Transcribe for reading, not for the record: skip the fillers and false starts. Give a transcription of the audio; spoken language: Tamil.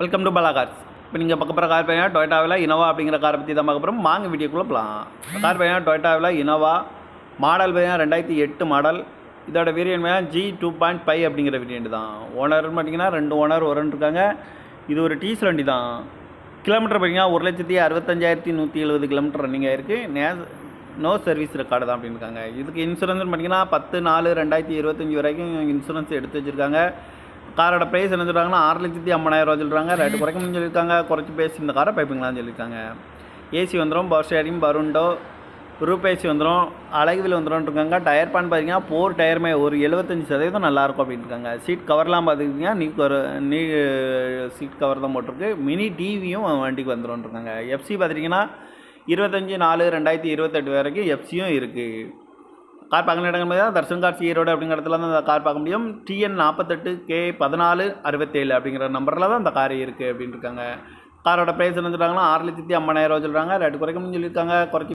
Welcome to Bala cars. இப்போ நீங்கள் பார்க்க போகிற கார் பார்த்தீங்கன்னா டொயோட்டாவில் இனோவா அப்படிங்கிற காரை பற்றி தான் பார்க்க போகிறோம். வாங்க வீடியோக்குள்ளே போகலாம். கார் பார்த்தீங்கன்னா டொயோட்டாவில் இனோவா மாடல் பார்த்தீங்கன்னா 2008 மாடல். இதோட வேரியன்ட் பார்த்தீங்கன்னா G2.5 அப்படிங்கிற வேரியன்ட் தான். ஓனர்னு பார்த்தீங்கன்னா 2 ஓனர் இருக்காங்க. இது ஒரு டீசல் வண்டி தான். கிலோமீட்டர் பார்த்தீங்கன்னா 1,65,170 கிலோமீட்டர் ரன்னிங் ஆகிருக்கு. நோ சர்வீஸ் ரெக்கார்டு தான் அப்படின்னு இருக்காங்க. இதுக்கு இன்சூரன்ஸ்னு பார்த்தீங்கன்னா 10/4/2025 வரைக்கும் இன்சூரன்ஸ் எடுத்து வச்சுருக்காங்க. காரோட ப்ரைஸ் என்ன சொல்கிறாங்கன்னா 6,50,000 சொல்கிறாங்க. ரேட்டு குறைக்கணும்னு சொல்லியிருக்காங்க. குறைச்சி பேசி இந்த காரை பைப்பிங்களான்னு சொல்லியிருக்காங்க. ஏசி வந்துடும், பவர் ஸ்டேரிங், பருண்டோ, ரூப் ஏசி வந்துடும், அழகுவில் வந்துடும் இருக்காங்க. டயர் பான் பார்த்தீங்கன்னா 4 டயருமே ஒரு 75% நல்லாயிருக்கும் அப்படின்னு இருக்காங்க. சீட் கவர்லாம் பார்த்துக்கிட்டிங்கன்னா நீ சீட் கவர் தான் போட்டிருக்கு. மினி டிவியும் வண்டிக்கு வந்துடும் இருக்காங்க. எஃப்சி பார்த்துட்டிங்கன்னா 25/4/2028 வரைக்கும் எஃப்சியும் இருக்குது. கார் பார்க்கணும் இடங்கள் தான் தர்ஷன் கார்ஸ் ஈரோடு அப்படிங்கிற இடத்துல தான் அந்த கார் பார்க்க முடியும். TN 48K1467 அப்படிங்கிற நம்பரில் தான் அந்த கார் இருக்குது அப்படின்னு இருக்காங்க. காரோட ப்ரைஸ் என்ன சொல்கிறாங்கன்னா 6,50,000 சொல்கிறாங்க. ரேட்டு குறைக்கணும்னு சொல்லியிருக்காங்க. குறைச்சி